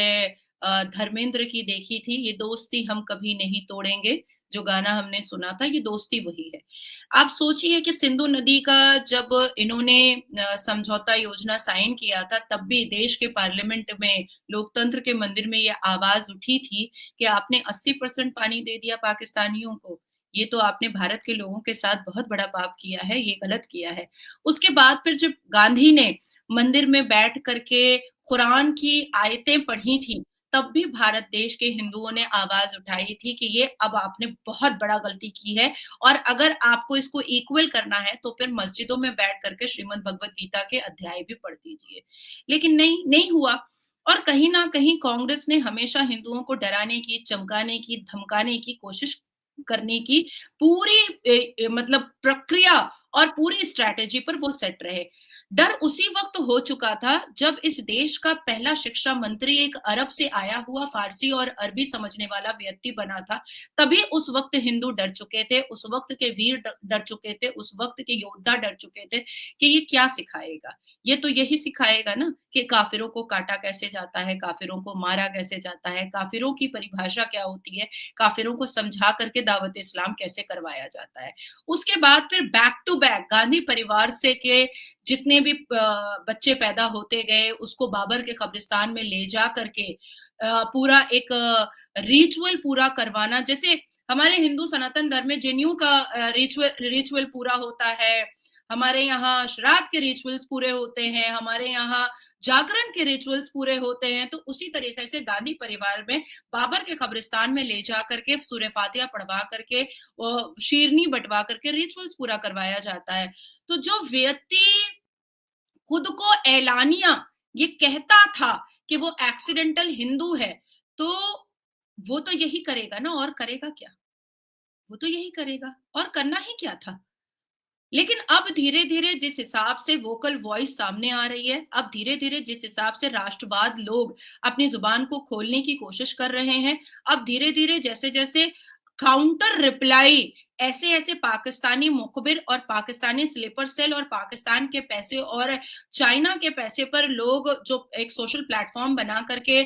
धर्मेंद्र की देखी थी। ये दोस्ती हम कभी नहीं तोड़ेंगे। जो गाना हमने सुना था, ये दोस्ती वही है। आप सोचिए कि सिंधु नदी का जब इन्होंने समझौता योजना साइन किया था, तब भी देश के पार्लियामेंट में, लोकतंत्र के मंदिर में ये आवाज़ उठी थी कि आपने 80% पानी दे दिया पाकिस्तानियों को। ये तो आपने भारत के लोगों के साथ बहुत बड़ा पाप किया है, ये गलत किया है। उसके बाद फिर जब गांधी ने मंदिर में बैठ करके कुरान की आयतें पढ़ी थी, तब भी भारत देश के हिंदुओं ने आवाज़ उठाई थी कि ये अब आपने बहुत बड़ा गलती की है और अगर आपको इसको इक्वल करना है, तो फिर मस्जिदों में बैठ करके श्रीमद् भगवत गीता के अध्याय भी पढ़ दीजिए। लेकिन नहीं, नहीं हुआ और कहीं न कहीं कांग्रेस ने हमेशा हिंदुओं को डराने की, चमकाने की, धमकाने की कोशिश करने की पूरी मतलब प्रक्रिया और पूरी स्ट्रैटेजी पर वो सेट रहे। डर उसी वक़्त हो चुका था जब इस देश का पहला शिक्षा मंत्री एक अरब से आया हुआ फ़ारसी और अरबी समझने वाला व्यक्ति बना था। तभी उस वक़्त हिंदू डर चुके थे, उस वक़्त के वीर डर चुके थे, उस वक़्त के योद्धा डर चुके थे कि ये क्या सिखाएगा? ये तो यही सिखाएगा ना कि काफ़िरों को काटा कैसे जाता है, काफ़िरों को मारा कैसे जाता है, काफ़िरों की परिभाषा क्या होती है, काफ़िरों को समझा करके दावत इस्लाम कैसे करवाया जाता है। उसके बाद फिर बैक टू बैक गांधी परिवार से के जितने भी बच्चे पैदा होते गए, उसको बाबर के कब्रिस्तान में ले जा करके पूरा एक रिचुअल पूरा करवाना, जैसे हमारे हिंदू सनातन धर्म में जनेऊ का रिचुअल पूरा होता है, हमारे यहाँ श्राद्ध के रिचुअल्स पूरे होते हैं, हमारे यहाँ जागरण के रिचुअल्स पूरे होते हैं, तो उसी तरीके से गांधी परिवार में बाबर के कब्रिस्तान में ले जा करके सूरह फातिहा पढ़वा करके शीरनी बंटवा करके रिचुअल्स पूरा करवाया जाता है। तो जो व्यक्ति खुद को एलानिया ये कहता था कि वो एक्सीडेंटल हिंदू है, तो वो तो यही करेगा ना, और करेगा क्या? वो तो यही करेगा और करना ही क्या था? लेकिन अब धीरे-धीरे जिस हिसाब से वोकल वॉइस सामने आ रही है, अब धीरे-धीरे जिस हिसाब से राष्ट्रवाद लोग अपनी ज़ुबान को खोलने की कोशिश कर रहे हैं, अब धीरे-धीरे जैसे-जैसे काउंटर रिप्लाई ऐसे-ऐसे पाकिस्तानी मुखबिर और पाकिस्तानी स्लीपर सेल और पाकिस्तान के पैसे और चाइना के पैसे पर लोग जो एक सोशल प्लेटफ़ॉर्म बना करके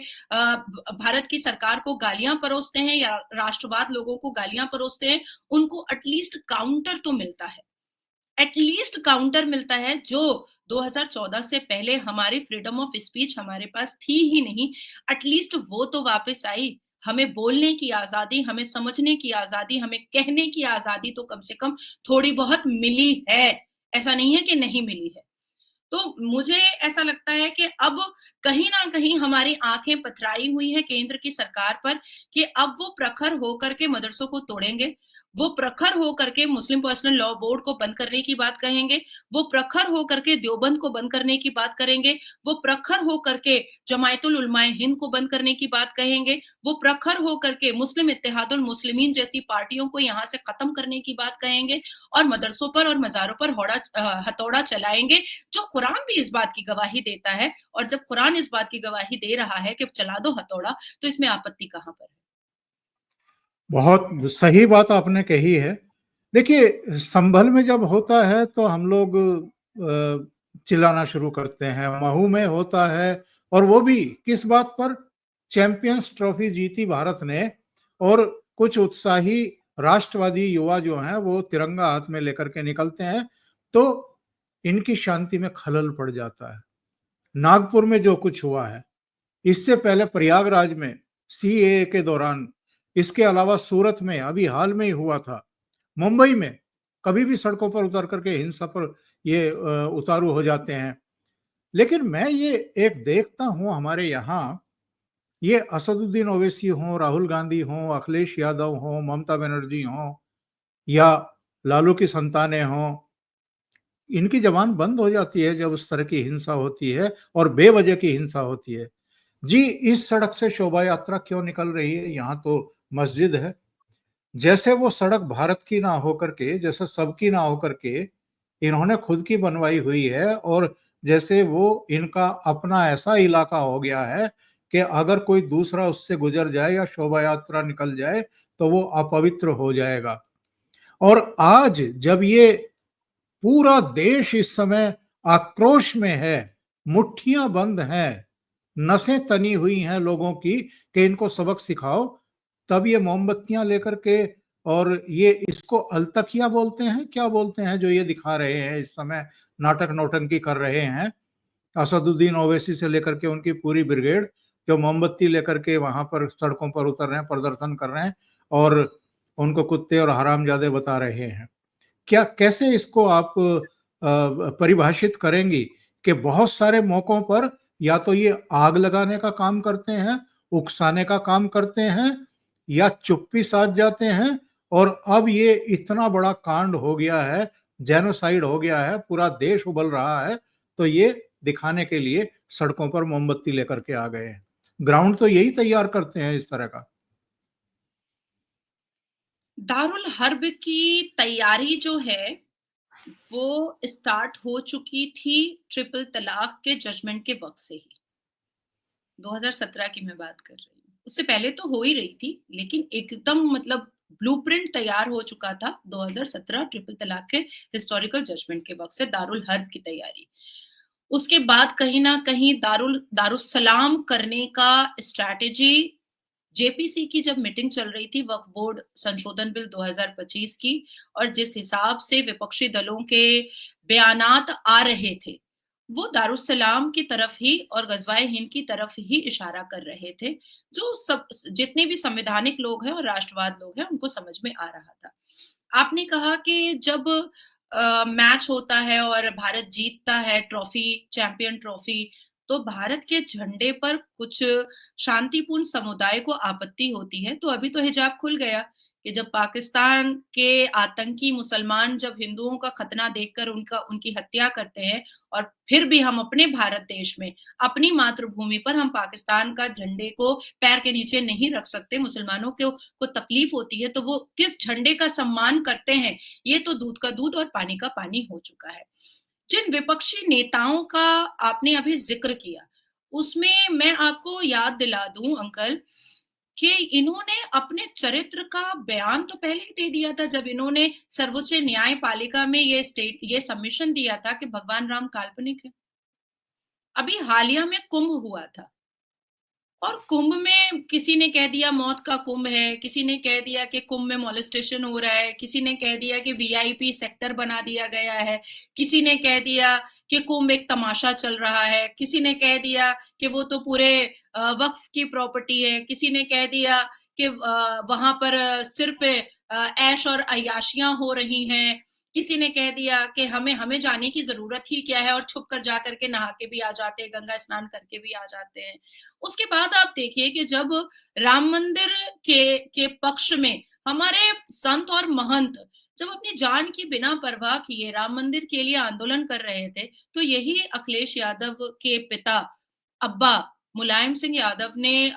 भारत की सरकार को गालियाँ परोसते हैं या राष्ट्रवाद लोगों को गालियाँ परोसते हैं, उनको एट लीस्ट काउंटर तो मिलता है। एटलीस्ट काउंटर मिलता है जो 2014 से पहले हमारी फ्रीडम ऑफ स्पीच हमारे पास थी ही नहीं, एटलीस्ट वो तो वापस आई। हमें बोलने की आज़ादी, हमें समझने की आज़ादी, हमें कहने की आज़ादी तो कम से कम थोड़ी बहुत मिली है। ऐसा नहीं है कि नहीं मिली है। तो मुझे ऐसा लगता है कि अब कहीं न कहीं हमारी आँखें पथराई हुई हैं केंद्र की सरकार पर कि अब वो प्रखर होकर के मदरसों को तोड़ेंगे, वो प्रखर होकर के मुस्लिम पर्सनल लॉ बोर्ड को बंद करने की बात कहेंगे, वो प्रखर होकर के देवबंद को बंद करने की बात करेंगे, वो प्रखर होकर के जमायतुल उलमाए हिंद को बंद करने की बात कहेंगे, वो प्रखर होकर के मुस्लिम इत्तेहादुल मुस्लिमीन जैसी पार्टियों को यहाँ से खत्म करने की बात कहेंगे और मदरसों पर और मज़ारों पर हथौड़ा चलाएँगे, जो कुरान भी इस बात की गवाही देता है। और जब कुरान इस बात की गवाही दे रहा है कि चला दो हथौड़ा, तो इसमें आपत्ति कहाँ पर है? बहुत सही बात आपने कही है। देखिए, संभल में जब होता है तो हम लोग चिल्लाना शुरू करते हैं, महू में होता है और वो भी किस बात पर? चैंपियंस ट्रॉफी जीती भारत ने और कुछ उत्साही राष्ट्रवादी युवा जो हैं वो तिरंगा हाथ में लेकर के निकलते हैं, तो इनकी शांति में खलल पड़ जाता है। नागपुर में जो कुछ हुआ है, इससे पहले प्रयागराज में सीएए के दौरान, इसके अलावा सूरत में अभी हाल में ही हुआ था, मुंबई में कभी भी सड़कों पर उतर करके हिंसा पर ये उतारू हो जाते हैं। लेकिन मैं ये एक देखता हूँ हमारे यहाँ, ये असदुद्दीन ओवैसी हों, राहुल गांधी हों, अखिलेश यादव हों, ममता बनर्जी हों या लालू की संतानें हों, इनकी ज़बान बंद हो जाती है जब उस तरह की हिंसा होती है और बेवजह की हिंसा होती है। जी, इस सड़क से शोभा यात्रा क्यों निकल रही है? यहाँ तो मस्जिद है। जैसे वो सड़क भारत की ना होकर के, जैसे सबकी ना होकर के, इन्होंने खुद की बनवाई हुई है और जैसे वो इनका अपना ऐसा इलाका हो गया है कि अगर कोई दूसरा उससे गुजर जाए या शोभा यात्रा निकल जाए, तो वो अपवित्र हो जाएगा। और आज जब ये पूरा देश इस समय आक्रोश में है, मुट्ठियां बंद हैं, नसें तनी हुई हैं लोगों की कि इनको सबक सिखाओ, तब ये मोमबत्तियां लेकर के और ये इसको अल्तकिया बोलते हैं, क्या बोलते हैं जो ये दिखा रहे हैं इस समय, नाटक नौटंकी कर रहे हैं? असदुद्दीन ओवैसी से लेकर के उनकी पूरी ब्रिगेड जो मोमबत्ती लेकर के वहां पर सड़कों पर उतर रहे हैं, प्रदर्शन कर रहे हैं और उनको कुत्ते और हरामजादे बता रहे हैं। क्या कैसे इसको आप परिभाषित करेंगी कि बहुत सारे मौकों पर या तो ये आग लगाने का काम करते हैं, उकसाने का काम करते हैं या चुप्पी साध जाते हैं और अब ये इतना बड़ा कांड हो गया है, जेनोसाइड हो गया है, पूरा देश उबल रहा है, तो ये दिखाने के लिए सड़कों पर मोमबत्ती लेकर के आ गए हैं। ग्राउंड तो यही तैयार करते हैं इस तरह का। दारुल हर्ब की तैयारी जो है वो स्टार्ट हो चुकी थी ट्रिपल तलाक के जजमेंट के वक्त से ही। 2017 की मैं बात कर रही हूँ। उससे पहले तो हो ही रही थी, लेकिन एकदम मतलब ब्लूप्रिंट तैयार हो चुका था 2017 ट्रिपल तलाक के हिस्टोरिकल जजमेंट के वक्त से दारुल हर्ब की तैयारी। उसके बाद कहीं न कहीं दारुस्सलाम करने का स्ट्रैटेजी जेपीसी की जब मीटिंग चल रही थी वक्फ बोर्ड संशोधन बिल 2025 की, और जिस हिसाब से विपक्षी दलों के बयानात आ रहे थे, वो दारुस्सलाम की तरफ ही और गज़वाए हिंद की तरफ ही इशारा कर रहे थे, जो सब जितने भी संवैधानिक लोग हैं और राष्ट्रवाद लोग हैं, उनको समझ में आ रहा था। आपने कहा कि जब मैच होता है और भारत जीतता है ट्रॉफी, चैंपियन ट्रॉफी, तो भारत के झंडे पर कुछ शांतिपूर्ण समुदाय को आपत्ति होती है, तो अभी तो हिजाब खुल गया कि जब पाकिस्तान के आतंकी मुसलमान जब हिंदुओं का खतना देखकर उनकी हत्या करते हैं और फिर भी हम अपने भारत देश में, अपनी मातृभूमि पर हम पाकिस्तान का झंडे को पैर के नीचे नहीं रख सकते, मुसलमानों को तकलीफ होती है, तो वो किस झंडे का सम्मान करते हैं, ये तो दूध का दूध और पानी का पानी हो चुका है। जिन विपक्षी नेताओं का आपने अभी ज़िक्र किया, उसमें मैं आपको याद दिला दूँ अंकल कि इन्होंने अपने चरित्र का बयान तो पहले ही दे दिया था जब इन्होंने सर्वोच्च न्यायपालिका में ये सबमिशन दिया था कि भगवान राम काल्पनिक है। अभी हालिया में कुंभ हुआ था और कुंभ में किसी ने कह दिया मौत का कुंभ है, किसी ने कह दिया कि कुंभ में मोलेस्टेशन हो रहा है, किसी ने कह दिया कि वीआईपी सेक्टर बना दिया गया है, किसी ने कह दिया कि कुंभ एक तमाशा चल रहा है, किसी ने कह दिया कि वो तो पूरे वक्फ की प्रॉपर्टी है, किसी ने कह दिया कि वहां पर सिर्फ ऐश और अय्याशियां हो रही हैं, किसी ने कह दिया कि हमें हमें जाने की जरूरत ही क्या है और छुप कर जा करके नहा के भी आ जाते हैं, गंगा स्नान करके भी आ जाते हैं। उसके बाद आप देखिए कि जब राम मंदिर के पक्ष में हमारे संत और महंत जब अपनी जान की बिना परवाह किए राम मंदिर के लिए आंदोलन कर रहे थे, तो यही अखिलेश यादव के पिता अब्बा मुलायम सिंह यादव ने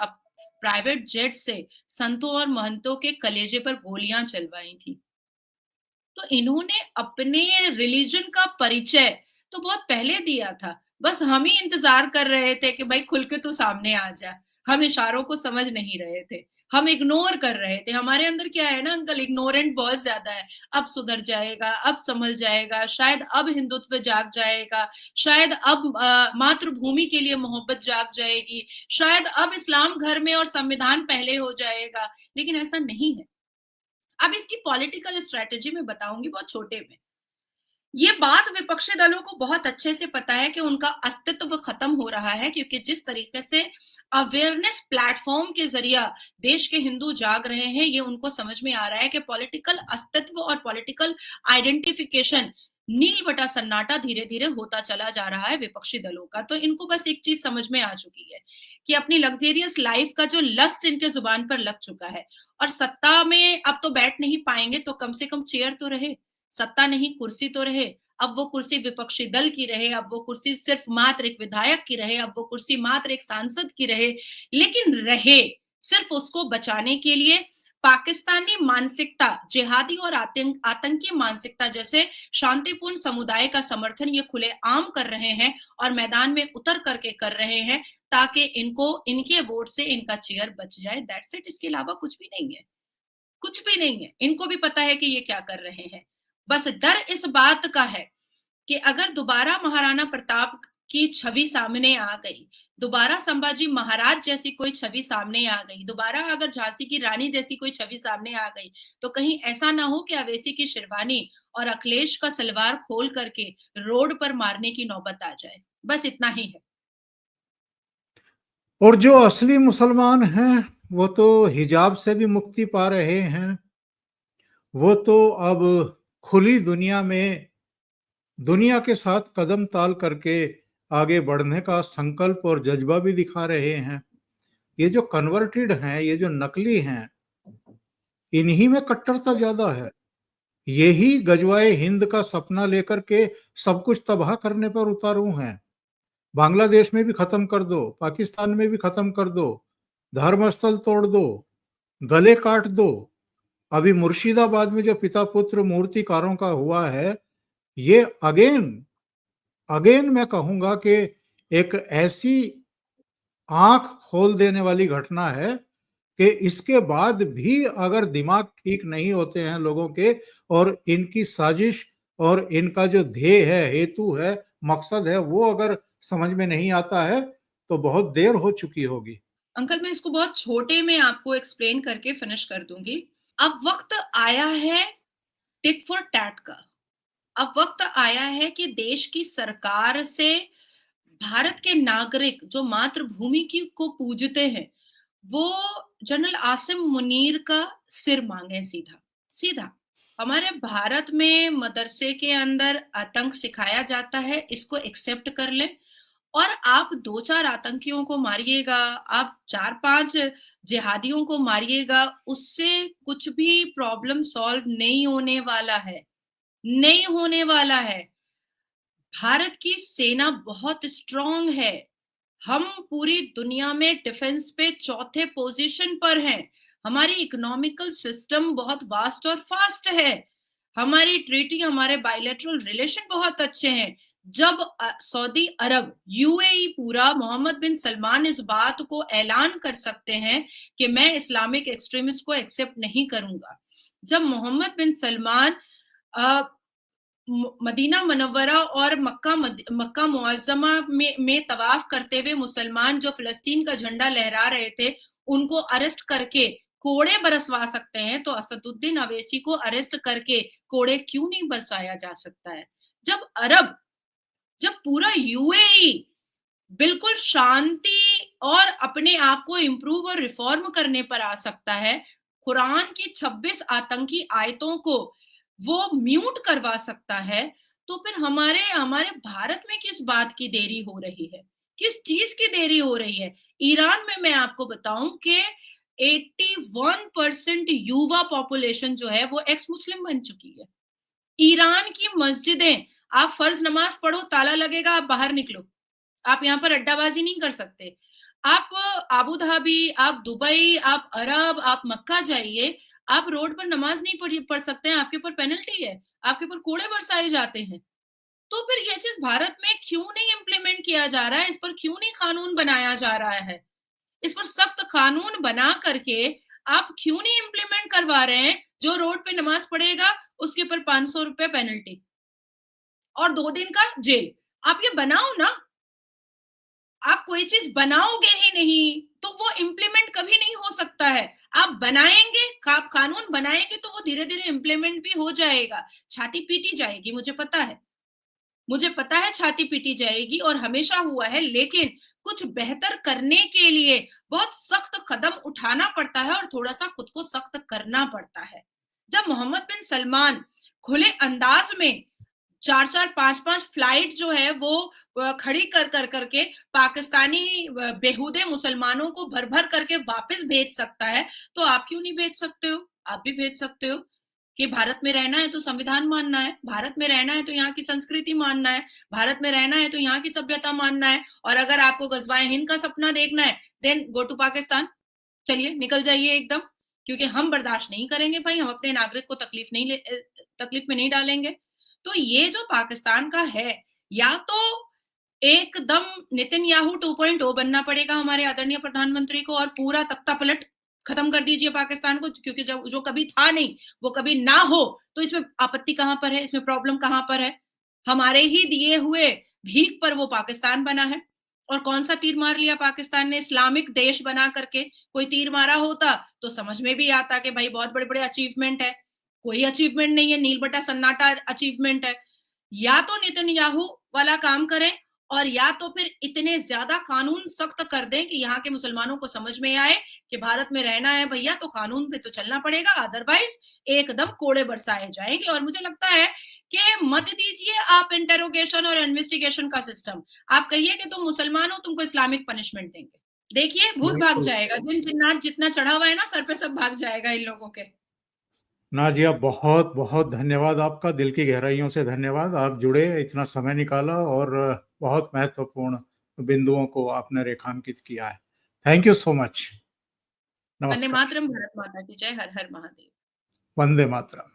प्राइवेट जेट से संतों और महंतों के कलेजे पर गोलियां चलवाई थी। तो इन्होंने अपने रिलीजन का परिचय तो बहुत पहले दिया था। बस हम ही इंतज़ार कर रहे थे कि भाई खुल के तू सामने आ जा। हम इशारों को समझ नहीं रहे थे। हम इग्नोर कर रहे थे। हमारे अंदर क्या है ना अंकल, इग्नोरेंट बहुत ज़्यादा है। अब सुधर जाएगा, अब संभल जाएगा, शायद अब हिंदुत्व जाग जाएगा, शायद अब मातृभूमि के लिए मोहब्बत जाग जाएगी, शायद अब इस्लाम घर में और संविधान पहले हो जाएगा। लेकिन ऐसा नहीं है। अब इसकी पॉलिटिकल स्ट्रैटेजी मैं बताऊंगी बहुत छोटे में। ये बात विपक्षी दलों को बहुत अच्छे से पता है कि उनका अस्तित्व खत्म हो रहा है, क्योंकि जिस तरीके से अवेयरनेस प्लेटफॉर्म के जरिए देश के हिंदू जाग रहे हैं, ये उनको समझ में आ रहा है कि पॉलिटिकल अस्तित्व और पॉलिटिकल आइडेंटिफिकेशन नील बटा सन्नाटा धीरे धीरे होता चला जा रहा है विपक्षी दलों का। तो इनको बस एक चीज समझ में आ चुकी है कि अपनी लग्जेरियस लाइफ का जो लस्ट इनके जुबान पर लग चुका है, और सत्ता में अब तो बैठ नहीं पाएंगे तो कम से कम चेयर तो रहे, सत्ता नहीं कुर्सी तो रहे। अब वो कुर्सी विपक्षी दल की रहे, अब वो कुर्सी सिर्फ मात्र एक विधायक की रहे, अब वो कुर्सी मात्र एक सांसद की रहे, लेकिन रहे सिर्फ उसको बचाने के लिए पाकिस्तानी मानसिकता, जिहादी और आतंकी मानसिकता जैसे शांतिपूर्ण समुदाय का समर्थन ये खुले आम कर रहे हैं और मैदान में उतर करके कर रहे हैं, ताकि इनको इनके वोट से इनका चेयर बच जाए। That's it. इसके अलावा कुछ भी नहीं है, कुछ भी नहीं है। इनको भी पता है कि ये क्या कर रहे हैं। बस डर इस बात का है कि अगर दोबारा महाराणा प्रताप की छवि सामने आ गई, दोबारा संभाजी महाराज जैसी कोई छवि सामने आ गई, दोबारा अगर झांसी की रानी जैसी कोई छवि सामने आ गई, तो कहीं ऐसा ना हो कि अवैसी की शेरवानी और अखिलेश का सलवार खोल करके रोड पर मारने की नौबत आ जाए। बस इतना ही है। और जो असली मुसलमान हैं, वो तो हिजाब से भी मुक्ति पा रहे हैं। वो तो अब खुली दुनिया में दुनिया के साथ कदम ताल करके आगे बढ़ने का संकल्प और जज्बा भी दिखा रहे हैं। ये जो कन्वर्टेड हैं, ये जो नकली हैं, इन्हीं में कट्टरता ज्यादा है। यही गजवाए हिंद का सपना लेकर के सब कुछ तबाह करने पर उतारू हैं। बांग्लादेश में भी खत्म कर दो, पाकिस्तान में भी खत्म कर दो, धर्मस्थल तोड़ दो, गले काट दो। अभी मुर्शिदाबाद में जो पिता पुत्र मूर्तिकारों का हुआ है, ये अगेन अगेन मैं कहूंगा कि एक ऐसी आंख खोल देने वाली घटना है कि इसके बाद भी अगर दिमाग ठीक नहीं होते हैं लोगों के, और इनकी साजिश और इनका जो ध्येय है, हेतु है, मकसद है, वो अगर समझ में नहीं आता है, तो बहुत देर हो चुकी होगी। अंकल, मैं इसको बहुत छोटे में आपको एक्सप्लेन करके फिनिश कर दूंगी। अब वक्त आया है टिट फॉर टैट का। अब वक्त आया है कि देश की सरकार से भारत के नागरिक जो मातृभूमि की को पूजते हैं, वो जनरल आसिम मुनीर का सिर मांगे सीधा सीधा। हमारे भारत में मदरसे के अंदर आतंक सिखाया जाता है, इसको एक्सेप्ट कर ले। और आप 2-4 आतंकियों को मारिएगा, आप 4-5 जिहादियों को मारिएगा, उससे कुछ भी प्रॉब्लम सॉल्व नहीं होने वाला है, नहीं होने वाला है। भारत की सेना बहुत स्ट्रांग है। हम पूरी दुनिया में डिफेंस पे चौथे पोजीशन पर हैं। हमारी इकोनॉमिकल सिस्टम बहुत वास्ट और फास्ट है। हमारी ट्रीटी, हमारे बायलैटरल रिलेशन बहुत अच्छे हैं। जब सऊदी अरब, यूएई पूरा, मोहम्मद बिन सलमान इस बात को ऐलान कर सकते हैं कि मैं इस्लामिक एक्सट्रीमिस्ट को एक्सेप्ट नहीं करूंगा। जब मोहम्मद बिन सलमान मदीना मुनव्वरा और मक्का मुअज्जमा में तवाफ करते हुए मुसलमान जो फिलिस्तीन का झंडा लहरा रहे थे, उनको अरेस्ट करके कोड़े बरसवा सकते हैं, तो असदुद्दीन अवैसी को अरेस्ट करके कोड़े क्यों नहीं बरसाया जा सकता है? जब पूरा यूएई बिल्कुल शांति और अपने आप को इम्प्रूव और रिफॉर्म करने पर आ सकता है, कुरान की 26 आतंकी आयतों को वो म्यूट करवा सकता है, तो फिर हमारे हमारे भारत में किस बात की देरी हो रही है? किस चीज की देरी हो रही है? ईरान में मैं आपको बताऊं कि 81% युवा पॉपुलेशन जो है वो एक्स मुस्लिम बन चुकी है। ईरान की मस्जिदें, आप फर्ज नमाज पढ़ो, ताला लगेगा, आप बाहर निकलो। आप यहाँ पर अड्डाबाजी नहीं कर सकते। आप अबू धाबी, आप दुबई, आप अरब, आप मक्का जाइए, आप रोड पर नमाज नहीं पढ़ सकते हैं, आपके ऊपर पेनल्टी है, आपके ऊपर कोड़े बरसाए जाते हैं। तो फिर ये चीज भारत में क्यों नहीं इम्प्लीमेंट किया जा रहा है? इस पर क्यों नहीं कानून बनाया जा रहा है? इस पर सख्त कानून बना करके आप क्यों नहीं इम्प्लीमेंट करवा रहे हैं? जो रोड पे नमाज पढ़ेगा उसके ऊपर 500 रुपए पेनल्टी और 2 दिन का जेल। आप ये बनाओ ना। आप कोई चीज बनाओगे ही नहीं तो वो इम्प्लीमेंट कभी नहीं हो सकता है। आप बनाएंगे, आप कानून बनाएंगे तो वो धीरे धीरे इम्प्लीमेंट भी हो जाएगा। छाती पीटी जाएगी, मुझे पता है छाती पीटी जाएगी और हमेशा हुआ है, लेकिन कुछ बेहतर करने के लिए बहुत सख्त कदम उठाना पड़ता है और थोड़ा सा खुद को सख्त करना पड़ता है। जब मोहम्मद बिन सलमान खुले अंदाज में 4-4 5-5 फ्लाइट जो है वो खड़ी कर करके पाकिस्तानी बेहुदे मुसलमानों को भर भर करके वापस भेज सकता है, तो आप क्यों नहीं भेज सकते हो? आप भी भेज सकते हो कि भारत में रहना है तो संविधान मानना है, भारत में रहना है तो यहाँ की संस्कृति मानना है, भारत में रहना है तो यहाँ की सभ्यता मानना है, और अगर आपको गजवाए हिंद का सपना देखना है, देन गो टू पाकिस्तान। चलिए निकल जाइए एकदम, क्योंकि हम बर्दाश्त नहीं करेंगे भाई, हम अपने नागरिक को तकलीफ में नहीं डालेंगे। तो ये जो पाकिस्तान का है, या तो एकदम नेतन्याहू 2.0 बनना पड़ेगा हमारे आदरणीय प्रधानमंत्री को और पूरा तख्ता पलट खत्म कर दीजिए पाकिस्तान को, क्योंकि जब जो कभी था नहीं वो कभी ना हो, तो इसमें आपत्ति कहां पर है? इसमें प्रॉब्लम कहां पर है? हमारे ही दिए हुए भीख पर वो पाकिस्तान बना है। और कौन सा तीर मार लिया पाकिस्तान ने? इस्लामिक देश बना करके कोई तीर मारा होता तो समझ में भी आता कि भाई बहुत बड़े-बड़े अचीवमेंट है। कोई अचीवमेंट नहीं है, नील बटा सन्नाटा अचीवमेंट है। या तो नेतन्याहू वाला काम करें और या तो फिर इतने ज्यादा कानून सख्त कर दें कि यहाँ के मुसलमानों को समझ में आए कि भारत में रहना है भैया तो कानून पे तो चलना पड़ेगा, अदरवाइज एकदम कोड़े बरसाए जाएंगे। और मुझे लगता है कि मत दीजिए आप इंटेरोगेशन और इन्वेस्टिगेशन का सिस्टम, आप कहिए कि तुम मुसलमान हो, तुमको इस्लामिक पनिशमेंट देंगे, देखिए भूत भाग बिल्कुल। जाएगा। जिन जिन्नात जितना चढ़ा हुआ है ना सर पे, सब भाग जाएगा इन लोगों के। नाजिया, बहुत बहुत धन्यवाद आपका, दिल की गहराइयों से धन्यवाद। आप जुड़े, इतना समय निकाला और बहुत महत्वपूर्ण बिंदुओं को आपने रेखांकित किया है। Thank you so much. वंदे नमस्कार। मातरम, भारत माता की जय, हर हर महादेव। वंदे मातरम।